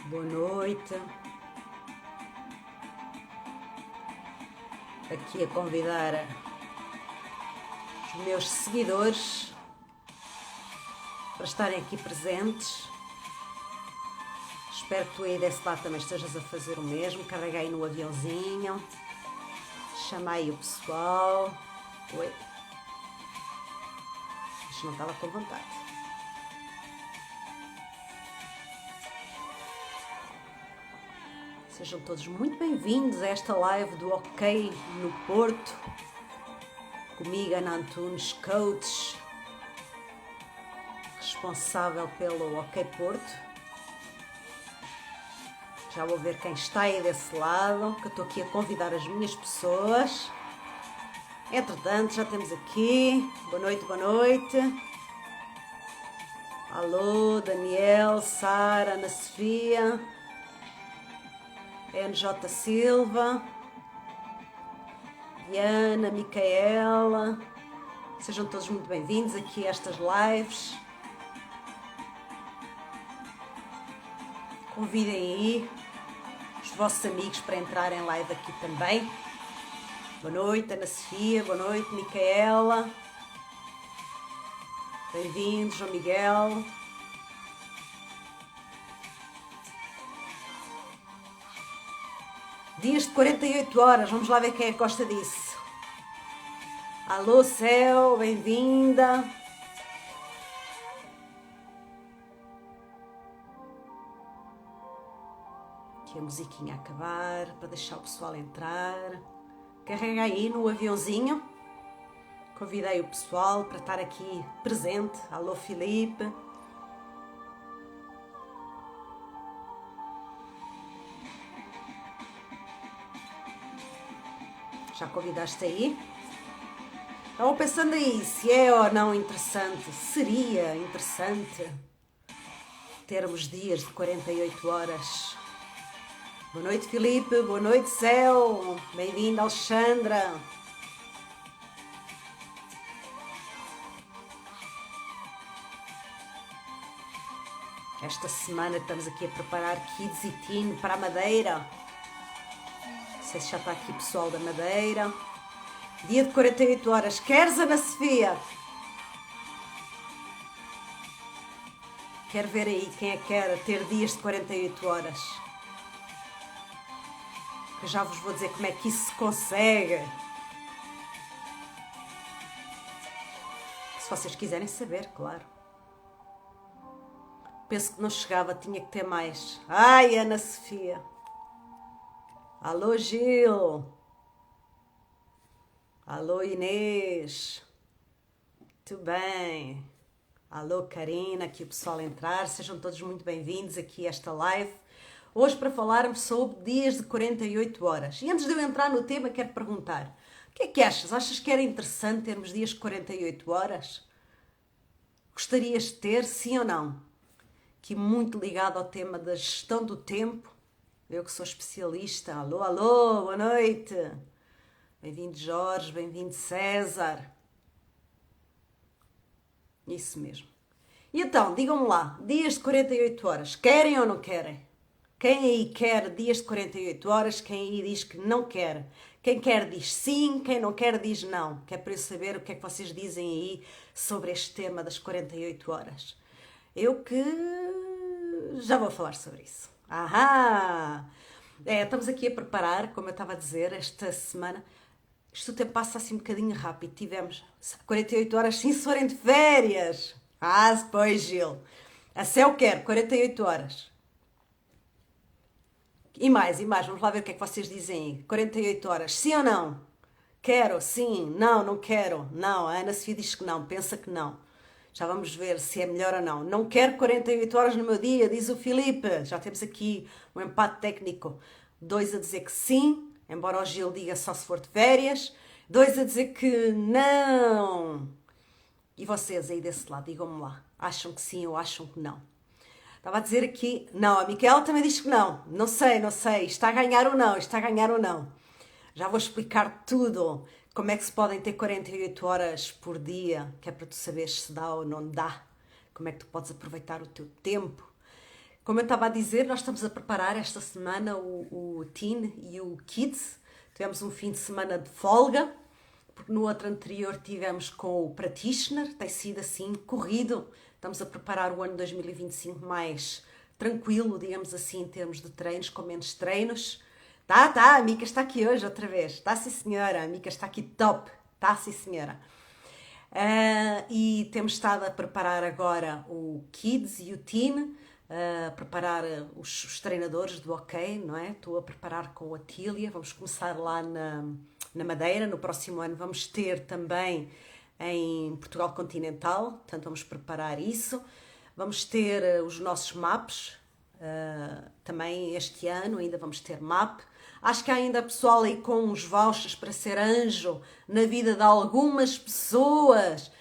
Boa noite. Aqui a convidar os meus seguidores para estarem aqui presentes. Espero que tu aí desse lado também estejas a fazer o mesmo. Carrega aí no aviãozinho. Chama aí o pessoal. Oi. Isto não estava com vontade. Sejam todos muito bem-vindos a esta live do OK no Porto. Comigo, Ana Antunes, coach, responsável pelo OK Porto. Já vou ver quem está aí desse lado, que eu estou aqui a convidar as minhas pessoas. Entretanto, já temos aqui. Boa noite, boa noite. Alô, Daniel, Sara, Ana Sofia, NJ Silva, Diana, Micaela. Sejam todos muito bem-vindos aqui a estas lives. Convidem aí os vossos amigos para entrar em live aqui também. Boa noite, Ana Sofia. Boa noite, Micaela. Bem-vindos, João Miguel. Dias de 48 horas. Vamos lá ver quem é que gosta disso. Alô, Céu. Bem-vinda. Aqui a musiquinha a acabar para deixar o pessoal entrar. Carrega aí no aviãozinho. Convidei o pessoal para estar aqui presente. Alô, Filipe. Já convidaste aí? Estavam pensando aí se é ou não interessante. Seria interessante termos dias de 48 horas. Boa noite, Filipe. Boa noite, Céu. Bem-vinda, Alexandra. Esta semana estamos aqui a preparar Kids e Teen para a Madeira. Não sei se já está aqui pessoal da Madeira. Dia de 48 horas. Queres, Ana Sofia? Quero ver aí quem é que quer ter dias de 48 horas. Eu já vos vou dizer como é que isso se consegue. Se vocês quiserem saber, claro. Penso que não chegava, tinha que ter mais. Ai, Ana Sofia. Alô, Gil. Alô, Inês. Muito bem. Alô, Karina, aqui o pessoal a entrar. Sejam todos muito bem-vindos aqui a esta live. Hoje para falarmos sobre dias de 48 horas. E antes de eu entrar no tema, quero perguntar. O que é que achas? Achas que era interessante termos dias de 48 horas? Gostarias de ter, sim ou não? Aqui muito ligado ao tema da gestão do tempo. Eu que sou especialista. Alô, alô, boa noite. Bem-vindo Jorge, bem-vindo César. Isso mesmo. E então, digam-me lá, dias de 48 horas, querem ou não querem? Quem aí quer dias de 48 horas, quem aí diz que não quer? Quem quer diz sim, quem não quer diz não. Que é para eu saber o que é que vocês dizem aí sobre este tema das 48 horas. Eu que já vou falar sobre isso. Ahá! Estamos aqui a preparar, como eu estava a dizer, esta semana. Isto o tempo passa assim um bocadinho rápido. Tivemos 48 horas sem se forem de férias. Pois, Gil. A Céu quer 48 horas. E mais. Vamos lá ver o que é que vocês dizem aí. 48 horas, sim ou não? Quero, sim. Não, não quero. Não, a Ana Sofia diz que não, pensa que não. Já vamos ver se é melhor ou não. Não quero 48 horas no meu dia, diz o Filipe. Já temos aqui um empate técnico. 2 a dizer que sim, embora o Gil diga só se for de férias. 2 a dizer que não. E vocês aí desse lado, digam-me lá. Acham que sim ou acham que não? Estava a dizer aqui... Não, a Micaela também diz que não. Não sei. Está a ganhar ou não. Já vou explicar tudo. Como é que se podem ter 48 horas por dia, que é para tu saberes se dá ou não dá. Como é que tu podes aproveitar o teu tempo. Como eu estava a dizer, nós estamos a preparar esta semana o Teen e o Kids. Tivemos um fim de semana de folga, porque no outro anterior tivemos com o Practitioner, tem sido assim corrido. Estamos a preparar o ano 2025 mais tranquilo, digamos assim, em termos de treinos, com menos treinos. Tá, a Mica está aqui hoje outra vez. Tá, sim senhora, a Mica está aqui top. Tá, sim senhora. E temos estado a preparar agora o Kids e o Teen, a preparar os treinadores do OK, não é? Estou a preparar com a Tília, vamos começar lá na Madeira, no próximo ano vamos ter também em Portugal Continental, portanto vamos preparar isso. Vamos ter os nossos MAPs, também este ano ainda vamos ter MAP. Acho que há ainda pessoal aí com uns vouchers para ser anjo na vida de algumas pessoas.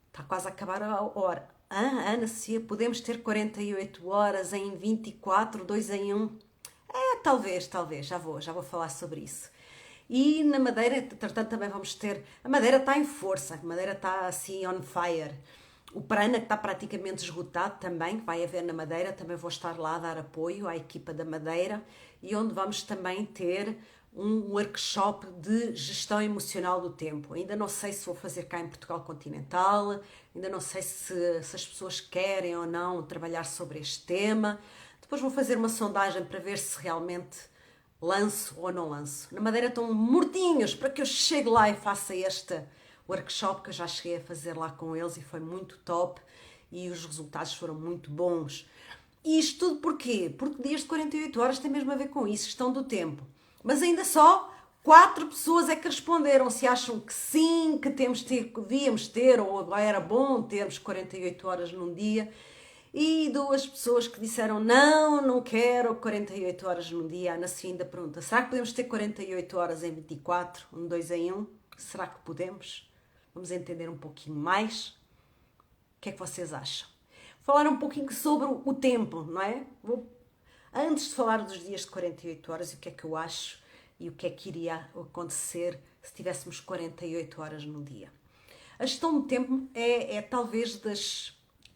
Está quase a acabar a hora. Ana Sofia, podemos ter 48 horas em 24, 2 em 1? Talvez, já vou falar sobre isso. E na Madeira, entretanto, também vamos ter... A Madeira está em força, a Madeira está assim on fire. O Prana, que está praticamente esgotado também, que vai haver na Madeira, também vou estar lá a dar apoio à equipa da Madeira, e onde vamos também ter um workshop de gestão emocional do tempo. Ainda não sei se vou fazer cá em Portugal Continental, ainda não sei se as pessoas querem ou não trabalhar sobre este tema. Depois vou fazer uma sondagem para ver se realmente lanço ou não lanço. Na Madeira estão mortinhos para que eu chegue lá e faça este workshop que eu já cheguei a fazer lá com eles e foi muito top e os resultados foram muito bons. E isto tudo porquê? Porque dias de 48 horas tem mesmo a ver com isso, gestão do tempo. Mas ainda só 4 pessoas é que responderam se acham que sim, que devíamos ter, ou agora era bom termos 48 horas num dia. E 2 pessoas que disseram não quero 48 horas num dia. A Ana Sofia ainda pergunta, será que podemos ter 48 horas em 24, 2 em 1? Será que podemos? Vamos entender um pouquinho mais. O que é que vocês acham? Falar um pouquinho sobre o tempo, não é? Antes de falar dos dias de 48 horas e o que é que eu acho e o que é que iria acontecer se tivéssemos 48 horas no dia. A gestão do tempo é talvez dos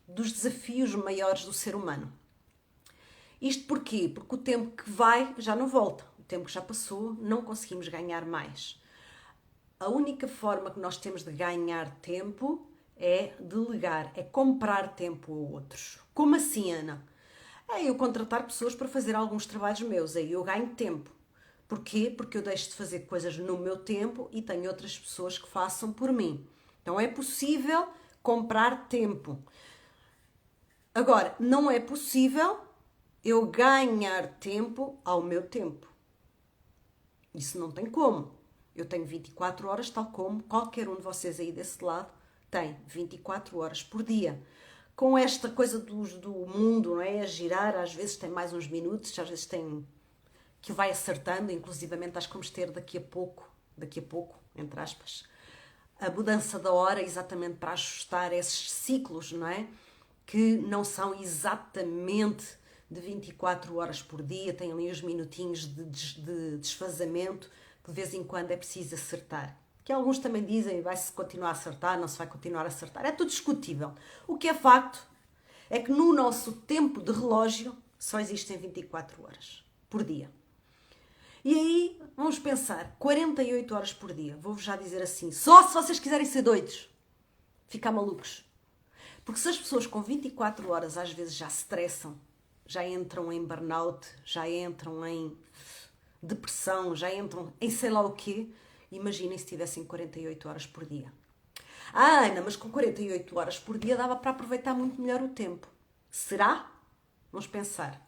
desafios maiores do ser humano. Isto porquê? Porque o tempo que vai já não volta. O tempo que já passou, não conseguimos ganhar mais. A única forma que nós temos de ganhar tempo é delegar, é comprar tempo a outros. Como assim, Ana? É eu contratar pessoas para fazer alguns trabalhos meus, aí eu ganho tempo. Porquê? Porque eu deixo de fazer coisas no meu tempo e tenho outras pessoas que façam por mim. Então é possível comprar tempo. Agora, não é possível eu ganhar tempo ao meu tempo. Isso não tem como. Eu tenho 24 horas, tal como qualquer um de vocês aí desse lado tem 24 horas por dia. Com esta coisa do mundo, não é? A girar, às vezes tem mais uns minutos, às vezes tem que vai acertando, inclusivamente acho que vamos ter daqui a pouco, entre aspas, a mudança da hora exatamente para ajustar esses ciclos, não é? Que não são exatamente de 24 horas por dia, têm ali uns minutinhos de desfazamento, de vez em quando é preciso acertar. Que alguns também dizem, vai-se continuar a acertar, não se vai continuar a acertar. É tudo discutível. O que é facto é que no nosso tempo de relógio só existem 24 horas por dia. E aí, vamos pensar, 48 horas por dia. Vou-vos já dizer assim, só se vocês quiserem ser doidos, ficar malucos. Porque se as pessoas com 24 horas às vezes já se estressam, já entram em burnout, já entram em depressão, já entram em sei lá o quê, imaginem se tivessem 48 horas por dia. Ana, mas com 48 horas por dia dava para aproveitar muito melhor o tempo. Será? Vamos pensar.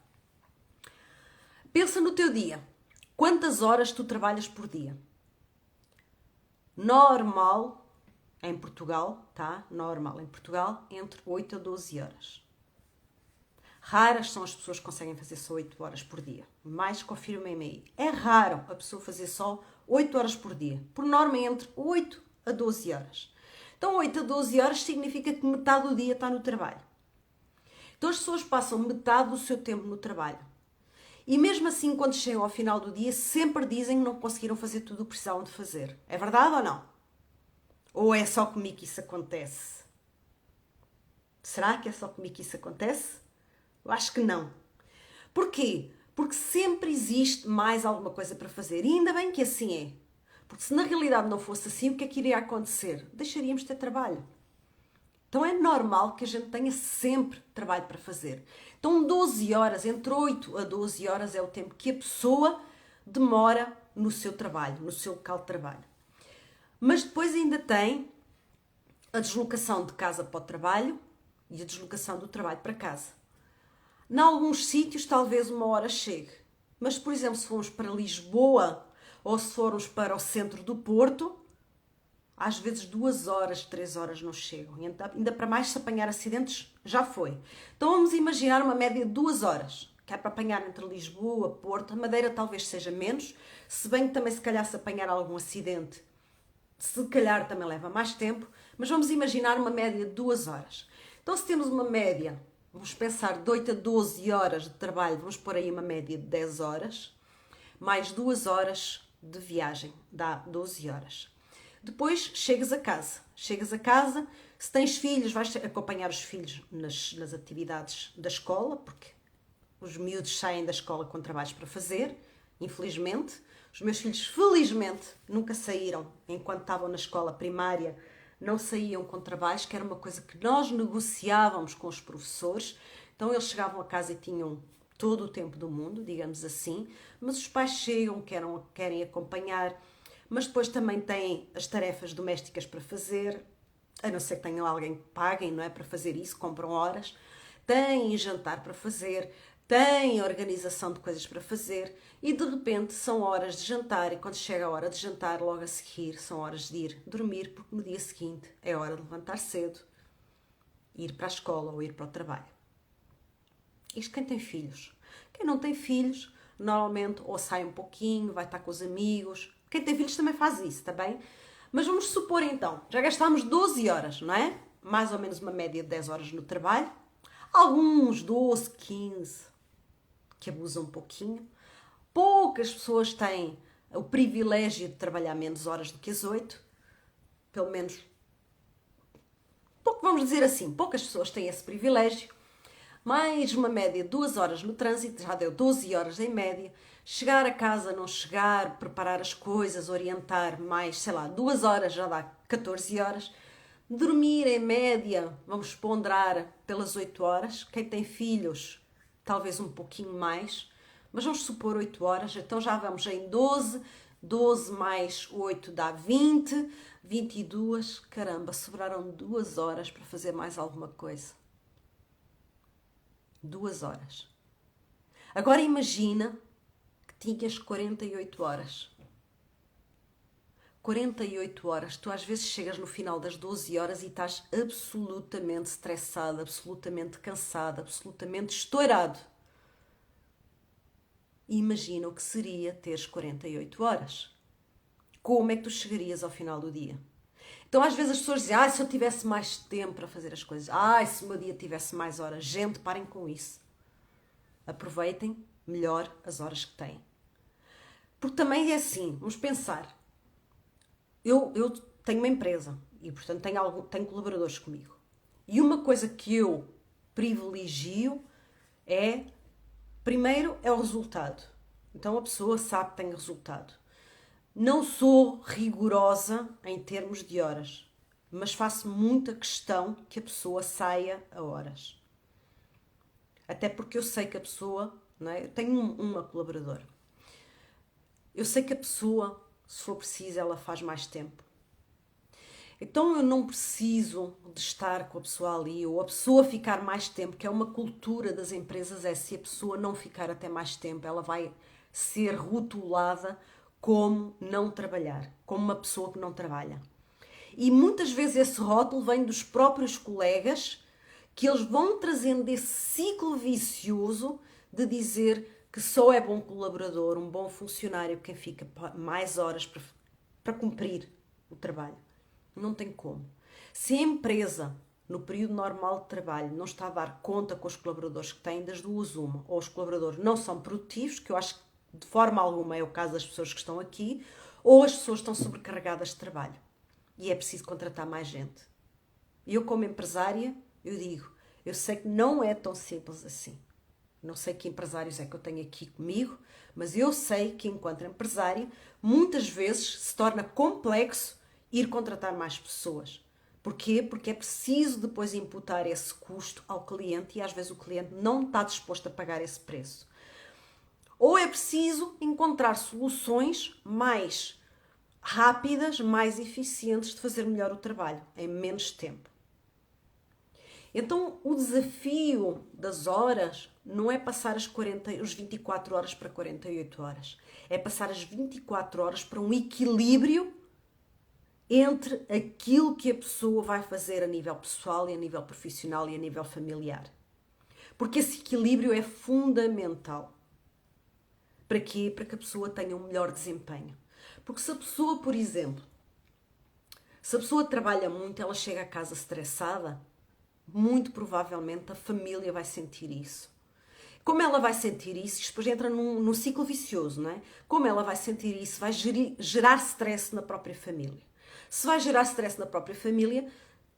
Pensa no teu dia. Quantas horas tu trabalhas por dia? Normal, em Portugal, tá? Normal, em Portugal, entre 8 a 12 horas. Raras são as pessoas que conseguem fazer só 8 horas por dia. Mais confirmem-me aí. É raro a pessoa fazer só 8 horas por dia. Por norma, entre 8 a 12 horas. Então, 8 a 12 horas significa que metade do dia está no trabalho. Então, as pessoas passam metade do seu tempo no trabalho. E mesmo assim, quando chegam ao final do dia, sempre dizem que não conseguiram fazer tudo o que precisavam de fazer. É verdade ou não? Ou é só comigo que isso acontece? Será que é só comigo que isso acontece? Eu acho que não. Porquê? Porque sempre existe mais alguma coisa para fazer. E ainda bem que assim é. Porque se na realidade não fosse assim, o que é que iria acontecer? Deixaríamos de ter trabalho. Então é normal que a gente tenha sempre trabalho para fazer. Então 12 horas, entre 8 a 12 horas é o tempo que a pessoa demora no seu trabalho, no seu local de trabalho. Mas depois ainda tem a deslocação de casa para o trabalho e a deslocação do trabalho para casa. Em alguns sítios talvez uma hora chegue. Mas, por exemplo, se formos para Lisboa ou se formos para o centro do Porto, às vezes 2 horas, 3 horas não chegam. E ainda para mais se apanhar acidentes, já foi. Então vamos imaginar uma média de 2 horas, que é para apanhar entre Lisboa, Porto. A Madeira talvez seja menos, se bem que também se calhar se apanhar algum acidente, se calhar também leva mais tempo, mas vamos imaginar uma média de 2 horas. Então se temos uma média, vamos pensar de 8 a 12 horas de trabalho, vamos pôr aí uma média de 10 horas, mais 2 horas de viagem, dá 12 horas. Depois chegas a casa. Chegas a casa, se tens filhos, vais acompanhar os filhos nas atividades da escola, porque os miúdos saem da escola com trabalhos para fazer, infelizmente. Os meus filhos, felizmente, nunca saíram enquanto estavam na escola primária, não saíam com trabalhos, que era uma coisa que nós negociávamos com os professores. Então eles chegavam a casa e tinham todo o tempo do mundo, digamos assim, mas os pais chegam, querem acompanhar, mas depois também têm as tarefas domésticas para fazer, a não ser que tenham alguém que paguem, não é, para fazer isso, compram horas, têm jantar para fazer, têm organização de coisas para fazer e de repente são horas de jantar e quando chega a hora de jantar, logo a seguir, são horas de ir dormir porque no dia seguinte é hora de levantar cedo, ir para a escola ou ir para o trabalho. Isto quem tem filhos. Quem não tem filhos, normalmente ou sai um pouquinho, vai estar com os amigos. Quem tem filhos também faz isso, está bem? Mas vamos supor então, já gastámos 12 horas, não é? Mais ou menos uma média de 10 horas no trabalho. Alguns 12, 15, que abusam um pouquinho. Poucas pessoas têm o privilégio de trabalhar menos horas do que as 8. Pelo menos, vamos dizer assim, poucas pessoas têm esse privilégio. Mais uma média de 2 horas no trânsito, já deu 12 horas em média. Chegar a casa, não chegar, preparar as coisas, orientar mais, sei lá, 2 horas já dá 14 horas. Dormir em média, vamos ponderar pelas 8 horas. Quem tem filhos, talvez um pouquinho mais, mas vamos supor 8 horas, então já vamos em 12. 12 mais 8 dá 20, 22, caramba, sobraram 2 horas para fazer mais alguma coisa. 2 horas. Agora imagina que tinhas 48 horas. 48 horas. Tu às vezes chegas no final das 12 horas e estás absolutamente estressado, absolutamente cansado, absolutamente estourado. Imagina o que seria teres 48 horas. Como é que tu chegarias ao final do dia? Então às vezes as pessoas dizem, se eu tivesse mais tempo para fazer as coisas, se o meu dia tivesse mais horas. Gente, parem com isso. Aproveitem melhor as horas que têm. Porque também é assim, vamos pensar. Eu tenho uma empresa e, portanto, tenho colaboradores comigo. E uma coisa que eu privilegio é, primeiro, é o resultado. Então a pessoa sabe que tem resultado. Não sou rigorosa em termos de horas, mas faço muita questão que a pessoa saia a horas. Até porque eu sei que a pessoa, não é? Eu tenho uma colaboradora. Eu sei que a pessoa, se for preciso, ela faz mais tempo. Então eu não preciso de estar com a pessoa ali ou a pessoa ficar mais tempo, que é uma cultura das empresas, se a pessoa não ficar até mais tempo, ela vai ser rotulada como não trabalhar, como uma pessoa que não trabalha. E muitas vezes esse rótulo vem dos próprios colegas, que eles vão trazendo esse ciclo vicioso de dizer que só é bom colaborador, um bom funcionário, quem fica mais horas para cumprir o trabalho. Não tem como. Se a empresa, no período normal de trabalho, não está a dar conta com os colaboradores que têm, das duas uma, ou os colaboradores não são produtivos, que eu acho que de forma alguma é o caso das pessoas que estão aqui, ou as pessoas estão sobrecarregadas de trabalho. E é preciso contratar mais gente. E eu, como empresária, eu digo, eu sei que não é tão simples assim. Não sei que empresários é que eu tenho aqui comigo, mas eu sei que enquanto empresário, muitas vezes se torna complexo ir contratar mais pessoas. Porquê? Porque é preciso depois imputar esse custo ao cliente e às vezes o cliente não está disposto a pagar esse preço. Ou é preciso encontrar soluções mais rápidas, mais eficientes de fazer melhor o trabalho, em menos tempo. Então, o desafio das horas não é passar as 24 horas para 48 horas. É passar as 24 horas para um equilíbrio entre aquilo que a pessoa vai fazer a nível pessoal e a nível profissional e a nível familiar. Porque esse equilíbrio é fundamental. Para quê? Para que a pessoa tenha um melhor desempenho. Porque se a pessoa, por exemplo, se a pessoa trabalha muito, ela chega a casa estressada, muito provavelmente a família vai sentir isso. Como ela vai sentir isso, isto depois entra num ciclo vicioso, não é? Como ela vai sentir isso, vai gerar stress na própria família. Se vai gerar stress na própria família,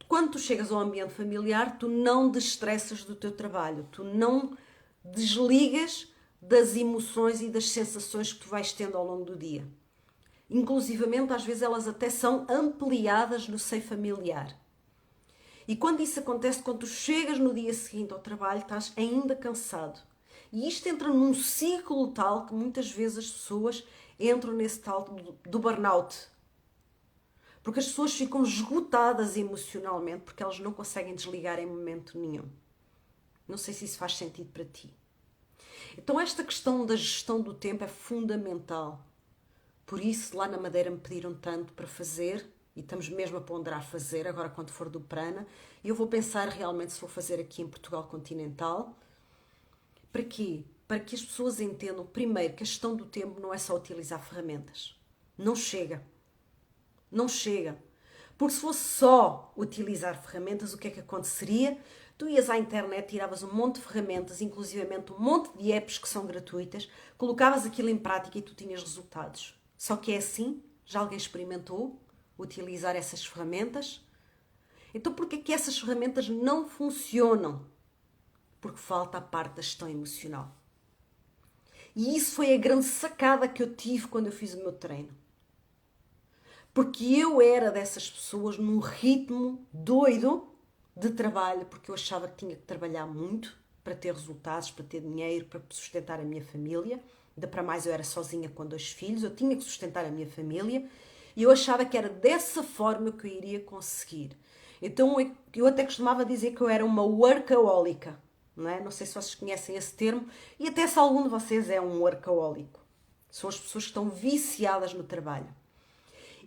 quando tu chegas ao ambiente familiar, tu não destressas do teu trabalho, tu não desligas das emoções e das sensações que tu vais tendo ao longo do dia. Inclusivamente, às vezes, elas até são ampliadas no seio familiar. E quando isso acontece, quando tu chegas no dia seguinte ao trabalho, estás ainda cansado. E isto entra num ciclo tal que muitas vezes as pessoas entram nesse tal do burnout. Porque as pessoas ficam esgotadas emocionalmente porque elas não conseguem desligar em momento nenhum. Não sei se isso faz sentido para ti. Então esta questão da gestão do tempo é fundamental. Por isso lá na Madeira me pediram tanto para fazer, e estamos mesmo a ponderar fazer, agora quando for do Prana, e eu vou pensar realmente se vou fazer aqui em Portugal continental. Para quê? Para que as pessoas entendam, primeiro, que a gestão do tempo não é só utilizar ferramentas. Não chega. Não chega. Porque se fosse só utilizar ferramentas, o que é que aconteceria? Tu ias à internet, tiravas um monte de ferramentas, inclusivamente um monte de apps que são gratuitas, colocavas aquilo em prática e tu tinhas resultados. Só que é assim? Já alguém experimentou utilizar essas ferramentas? Então porquê que essas ferramentas não funcionam? Porque falta a parte da gestão emocional. E isso foi a grande sacada que eu tive quando eu fiz o meu treino. Porque eu era dessas pessoas num ritmo doido de trabalho, porque eu achava que tinha que trabalhar muito para ter resultados, para ter dinheiro, para sustentar a minha família. Ainda para mais eu era sozinha com 2 filhos, eu tinha que sustentar a minha família e eu achava que era dessa forma que eu iria conseguir. Então eu até costumava dizer que eu era uma workaholica, não é? Não sei se vocês conhecem esse termo e até se algum de vocês é um workaholico. São as pessoas que estão viciadas no trabalho.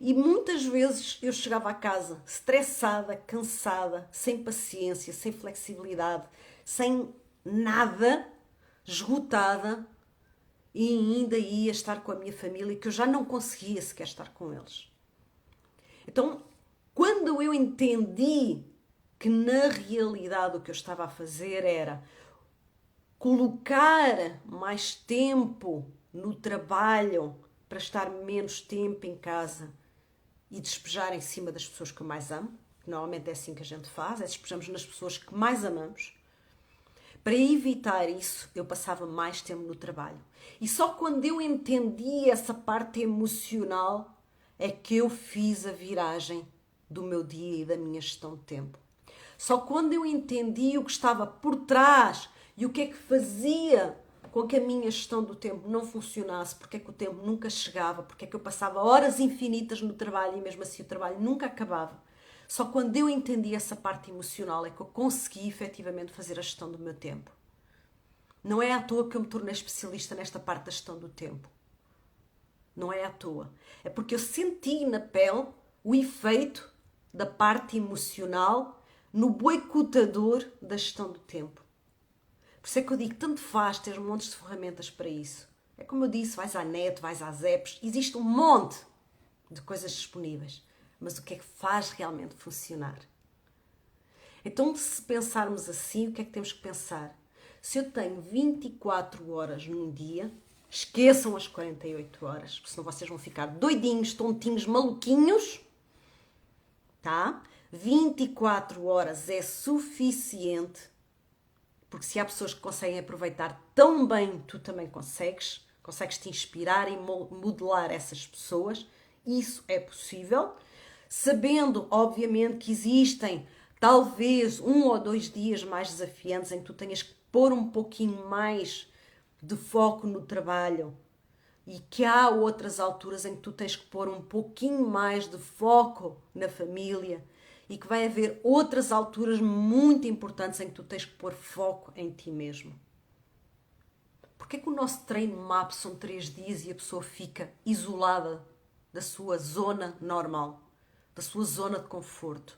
E muitas vezes eu chegava a casa estressada, cansada, sem paciência, sem flexibilidade, sem nada, esgotada, e ainda ia estar com a minha família, que eu já não conseguia sequer estar com eles. Então, quando eu entendi que na realidade o que eu estava a fazer era colocar mais tempo no trabalho para estar menos tempo em casa e despejar em cima das pessoas que eu mais amo, que normalmente é assim que a gente faz, é despejamos nas pessoas que mais amamos. Para evitar isso, eu passava mais tempo no trabalho. E só quando eu entendi essa parte emocional é que eu fiz a viragem do meu dia e da minha gestão de tempo. Só quando eu entendi o que estava por trás e o que é que fazia com que a minha gestão do tempo não funcionasse, porque é que o tempo nunca chegava, porque é que eu passava horas infinitas no trabalho e mesmo assim o trabalho nunca acabava. Só quando eu entendi essa parte emocional é que eu consegui efetivamente fazer a gestão do meu tempo. Não é à toa que eu me tornei especialista nesta parte da gestão do tempo. Não é à toa. É porque eu senti na pele o efeito da parte emocional no boicotador da gestão do tempo. Por isso é que eu digo, tanto faz ter montes de ferramentas para isso. É como eu disse, vais à net, vais às apps, existe um monte de coisas disponíveis. Mas o que é que faz realmente funcionar? Então, se pensarmos assim, o que é que temos que pensar? Se eu tenho 24 horas num dia, esqueçam as 48 horas, porque senão vocês vão ficar doidinhos, tontinhos, maluquinhos, tá? 24 horas é suficiente Porque se há pessoas que conseguem aproveitar tão bem, tu também consegues. Consegues te inspirar e modelar essas pessoas. Isso é possível. Sabendo, obviamente, que existem talvez 1 ou 2 dias mais desafiantes em que tu tenhas que pôr um pouquinho mais de foco no trabalho e que há outras alturas em que tu tens que pôr um pouquinho mais de foco na família e que vai haver outras alturas muito importantes em que tu tens que pôr foco em ti mesmo. Porquê que o nosso treino MAP são 3 dias e a pessoa fica isolada da sua zona normal, da sua zona de conforto,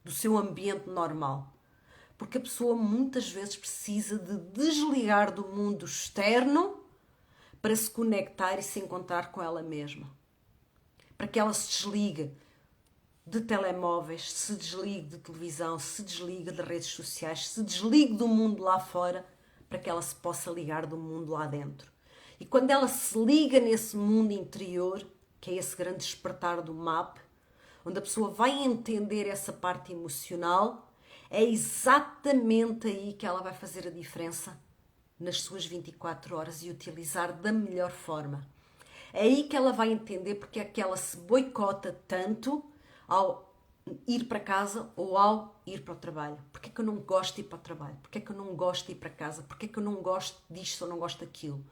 do seu ambiente normal? Porque a pessoa muitas vezes precisa de desligar do mundo externo para se conectar e se encontrar com ela mesma. Para que ela se desligue de telemóveis, se desligue de televisão, se desligue de redes sociais, se desligue do mundo lá fora, para que ela se possa ligar do mundo lá dentro. E quando ela se liga nesse mundo interior, que é esse grande despertar do MAP, onde a pessoa vai entender essa parte emocional, é exatamente aí que ela vai fazer a diferença nas suas 24 horas e utilizar da melhor forma. É aí que ela vai entender porque é que ela se boicota tanto ao ir para casa ou ao ir para o trabalho. Porque é que eu não gosto de ir para o trabalho? Porque é que eu não gosto de ir para casa? Porque é que eu não gosto disto ou não gosto daquilo?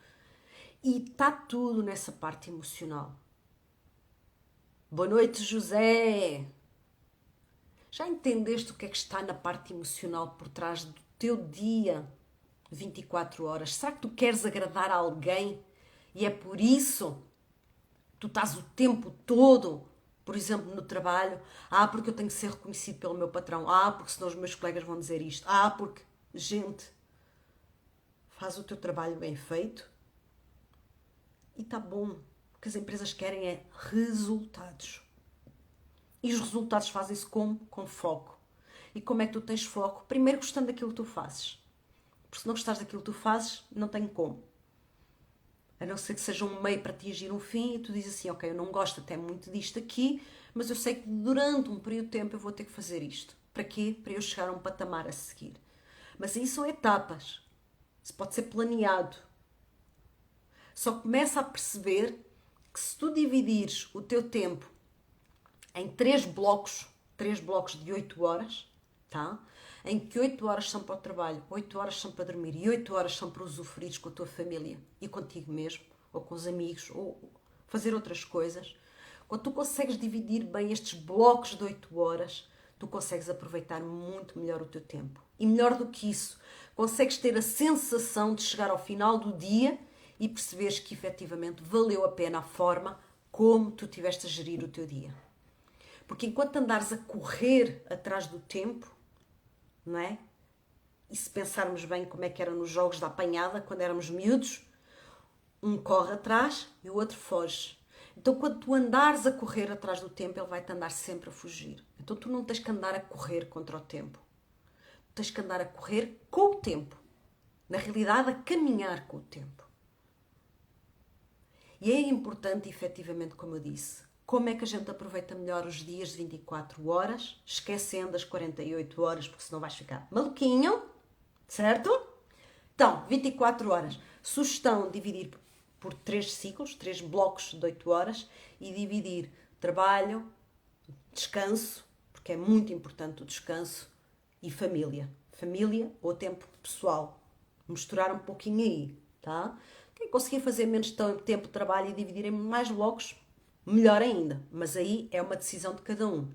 E está tudo nessa parte emocional. Boa noite, José! Já entendeste o que é que está na parte emocional por trás do teu dia 24 horas? Será que tu queres agradar a alguém e é por isso que tu estás o tempo todo, por exemplo, no trabalho? Porque eu tenho que ser reconhecido pelo meu patrão. Porque senão os meus colegas vão dizer isto. Porque... Gente, faz o teu trabalho bem feito e está bom. O que as empresas querem é resultados. E os resultados fazem-se como? Com foco. E como é que tu tens foco? Primeiro gostando daquilo que tu fazes. Porque se não gostares daquilo que tu fazes, não tem como. A não ser que seja um meio para atingir um fim e tu dizes assim, ok, eu não gosto até muito disto aqui, mas eu sei que durante um período de tempo eu vou ter que fazer isto. Para quê? Para eu chegar a um patamar a seguir. Mas aí são etapas. Isso pode ser planeado. Só começa a perceber que se tu dividires o teu tempo em 3 blocos de 8 horas, tá? Em que 8 horas são para o trabalho, 8 horas são para dormir e 8 horas são para usufruir com a tua família e contigo mesmo, ou com os amigos, ou fazer outras coisas. Quando tu consegues dividir bem estes blocos de 8 horas, tu consegues aproveitar muito melhor o teu tempo. E melhor do que isso, consegues ter a sensação de chegar ao final do dia e perceberes que efetivamente valeu a pena a forma como tu tiveste a gerir o teu dia. Porque enquanto andares a correr atrás do tempo, não é? E se pensarmos bem como é que era nos jogos da apanhada, quando éramos miúdos, um corre atrás e o outro foge. Então quando tu andares a correr atrás do tempo, ele vai-te andar sempre a fugir. Então tu não tens que andar a correr contra o tempo. Tens que andar a correr com o tempo. Na realidade, a caminhar com o tempo. E é importante, efetivamente, como eu disse, como é que a gente aproveita melhor os dias de 24 horas, esquecendo as 48 horas, porque senão vais ficar maluquinho, certo? Então, 24 horas. Sugestão, dividir por 3 ciclos, 3 blocos de 8 horas e dividir trabalho, descanso, porque é muito importante o descanso, e família. Família ou tempo pessoal. Misturar um pouquinho aí, tá? Quem conseguir fazer menos tempo de trabalho e dividir em mais blocos, melhor ainda. Mas aí é uma decisão de cada um.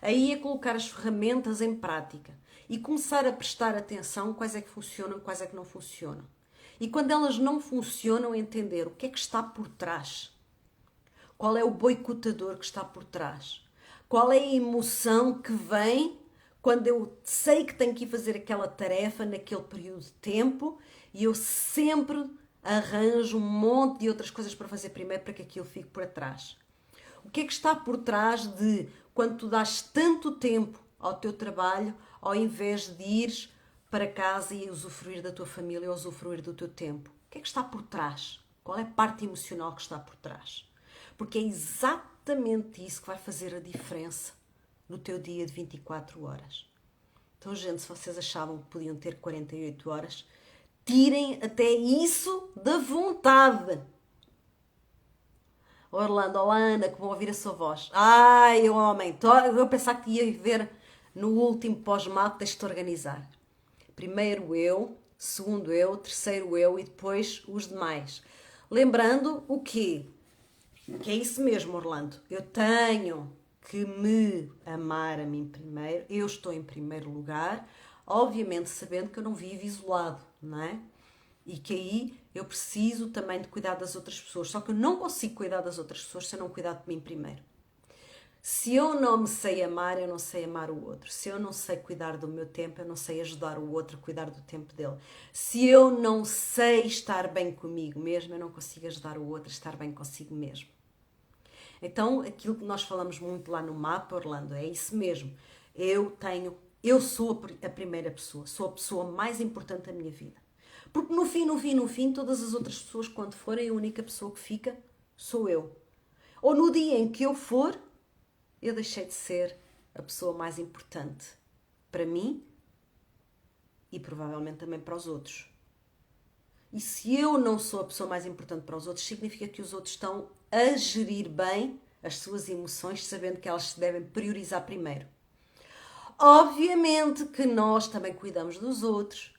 Aí é colocar as ferramentas em prática e começar a prestar atenção quais é que funcionam, quais é que não funcionam. E quando elas não funcionam, entender o que é que está por trás. Qual é o boicotador que está por trás? Qual é a emoção que vem quando eu sei que tenho que ir fazer aquela tarefa naquele período de tempo e eu sempre arranjo um monte de outras coisas para fazer primeiro para que aquilo fique por trás. O que é que está por trás de quando tu dás tanto tempo ao teu trabalho ao invés de ires para casa e usufruir da tua família ou usufruir do teu tempo? O que é que está por trás? Qual é a parte emocional que está por trás? Porque é exatamente isso que vai fazer a diferença no teu dia de 24 horas. Então, gente, se vocês achavam que podiam ter 48 horas, tirem até isso da vontade. Orlando, olá Ana, que vão ouvir a sua voz. Ai, homem, eu pensava que ia ver no último pós-map, deixa-te organizar. Primeiro eu, segundo eu, terceiro eu e depois os demais. Lembrando o quê? Que é isso mesmo, Orlando. Eu tenho que me amar a mim primeiro. Eu estou em primeiro lugar, obviamente sabendo que eu não vivo isolado, não é? E que aí eu preciso também de cuidar das outras pessoas. Só que eu não consigo cuidar das outras pessoas se eu não cuidar de mim primeiro. Se eu não me sei amar, eu não sei amar o outro. Se eu não sei cuidar do meu tempo, eu não sei ajudar o outro a cuidar do tempo dele. Se eu não sei estar bem comigo mesmo, eu não consigo ajudar o outro a estar bem consigo mesmo. Então, aquilo que nós falamos muito lá no mapa, Orlando, é isso mesmo. Eu sou a primeira pessoa, sou a pessoa mais importante da minha vida. Porque no fim, todas as outras pessoas, quando forem, a única pessoa que fica sou eu. Ou no dia em que eu for, eu deixei de ser a pessoa mais importante para mim e provavelmente também para os outros. E se eu não sou a pessoa mais importante para os outros, significa que os outros estão a gerir bem as suas emoções, sabendo que elas se devem priorizar primeiro. Obviamente que nós também cuidamos dos outros,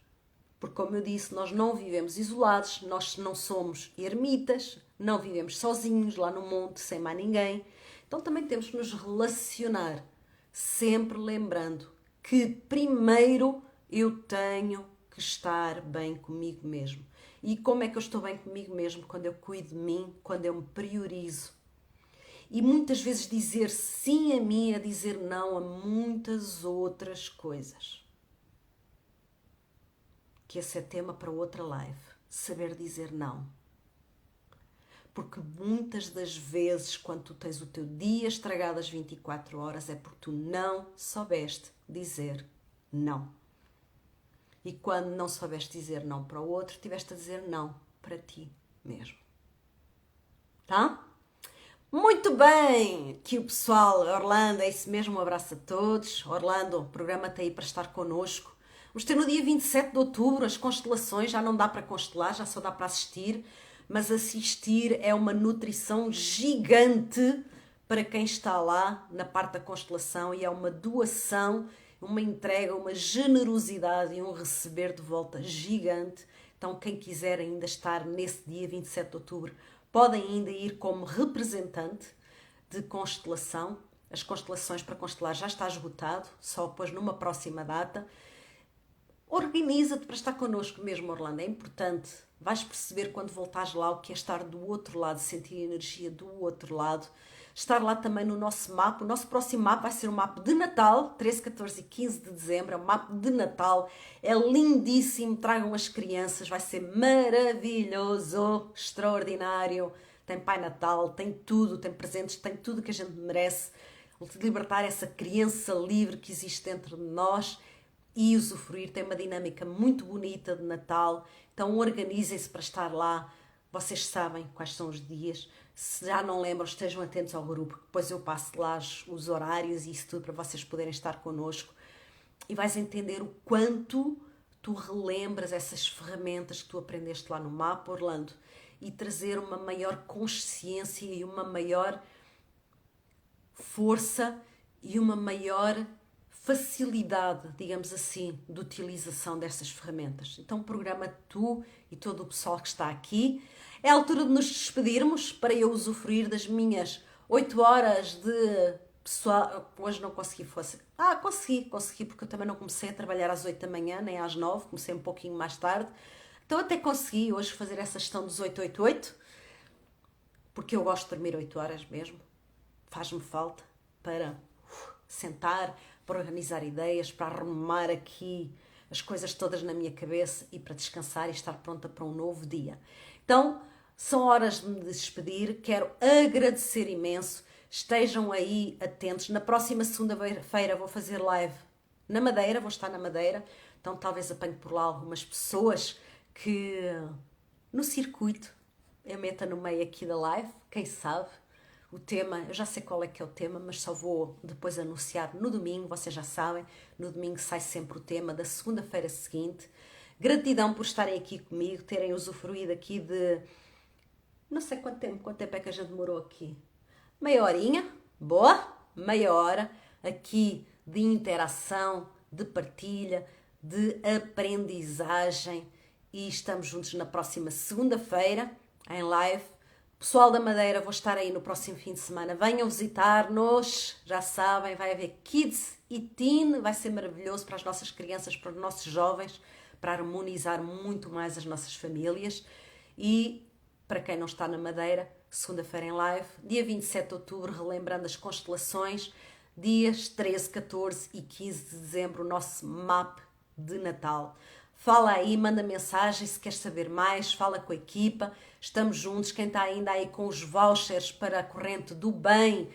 porque, como eu disse, nós não vivemos isolados, nós não somos ermitas, não vivemos sozinhos lá no monte, sem mais ninguém. Então também temos que nos relacionar, sempre lembrando que primeiro eu tenho que estar bem comigo mesmo. E como é que eu estou bem comigo mesmo? Quando eu cuido de mim, quando eu me priorizo. E muitas vezes dizer sim a mim é dizer não a muitas outras coisas. Que esse é tema para outra live. Saber dizer não. Porque muitas das vezes, quando tu tens o teu dia estragado às 24 horas, é porque tu não soubeste dizer não. E quando não soubeste dizer não para o outro, tiveste a dizer não para ti mesmo. Tá? Muito bem! Que o pessoal, Orlando, é isso mesmo, um abraço a todos. Orlando, o programa está aí para estar connosco. Vamos ter no dia 27 de outubro as constelações, já não dá para constelar, já só dá para assistir, mas assistir é uma nutrição gigante para quem está lá na parte da constelação e é uma doação, uma entrega, uma generosidade e um receber de volta gigante. Então, quem quiser ainda estar nesse dia 27 de outubro, podem ainda ir como representante de constelação. As constelações para constelar já está esgotado, só depois numa próxima data. Organiza-te para estar connosco mesmo, Orlando, é importante. Vais perceber quando voltares lá o que é estar do outro lado, sentir a energia do outro lado. Estar lá também no nosso mapa. O nosso próximo mapa vai ser um mapa de Natal, 13, 14 e 15 de dezembro. É um mapa de Natal. É lindíssimo. Tragam as crianças. Vai ser maravilhoso, extraordinário. Tem Pai Natal, tem tudo, tem presentes, tem tudo que a gente merece. Libertar essa criança livre que existe dentro de nós e usufruir. Tem uma dinâmica muito bonita de Natal. Então organizem-se para estar lá. Vocês sabem quais são os dias. Se já não lembram, estejam atentos ao grupo. Depois eu passo lá os horários e isso tudo para vocês poderem estar connosco. E vais entender o quanto tu relembras essas ferramentas que tu aprendeste lá no mapa, Orlando. E trazer uma maior consciência e uma maior força e uma maior facilidade, digamos assim, de utilização dessas ferramentas. Então, programa tu e todo o pessoal que está aqui. É a altura de nos despedirmos para eu usufruir das minhas 8 horas de pessoal. Hoje não consegui, consegui porque eu também não comecei a trabalhar às 8 da manhã, nem às 9, comecei um pouquinho mais tarde. Então até consegui hoje fazer essa gestão dos 888, porque eu gosto de dormir 8 horas mesmo. Faz-me falta para sentar, para organizar ideias, para arrumar aqui as coisas todas na minha cabeça e para descansar e estar pronta para um novo dia. Então, são horas de me despedir. Quero agradecer imenso. Estejam aí atentos. Na próxima segunda-feira vou fazer live na Madeira, vou estar na Madeira. Então, talvez apanhe por lá algumas pessoas que no circuito eu meta no meio aqui da live, quem sabe, O tema, eu já sei qual é que é o tema, mas só vou depois anunciar no domingo, vocês já sabem, no domingo sai sempre o tema da segunda-feira seguinte. Gratidão por estarem aqui comigo, terem usufruído aqui de... Não sei quanto tempo é que a gente demorou aqui. Meia horinha, boa, meia hora, aqui de interação, de partilha, de aprendizagem e estamos juntos na próxima segunda-feira, em live. Pessoal da Madeira, vou estar aí no próximo fim de semana. Venham visitar-nos, já sabem, vai haver Kids e Teen, vai ser maravilhoso para as nossas crianças, para os nossos jovens, para harmonizar muito mais as nossas famílias. E para quem não está na Madeira, segunda-feira em live, dia 27 de outubro, relembrando as constelações, dias 13, 14 e 15 de dezembro, o nosso map de Natal. Fala aí, manda mensagem se queres saber mais, fala com a equipa, estamos juntos. Quem está ainda aí com os vouchers para a corrente do bem,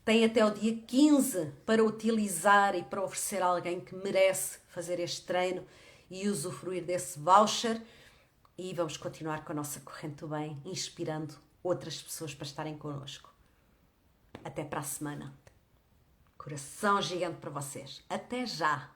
tem até o dia 15 para utilizar e para oferecer a alguém que merece fazer este treino e usufruir desse voucher. E vamos continuar com a nossa corrente do bem, inspirando outras pessoas para estarem connosco. Até para a semana. Coração gigante para vocês. Até já!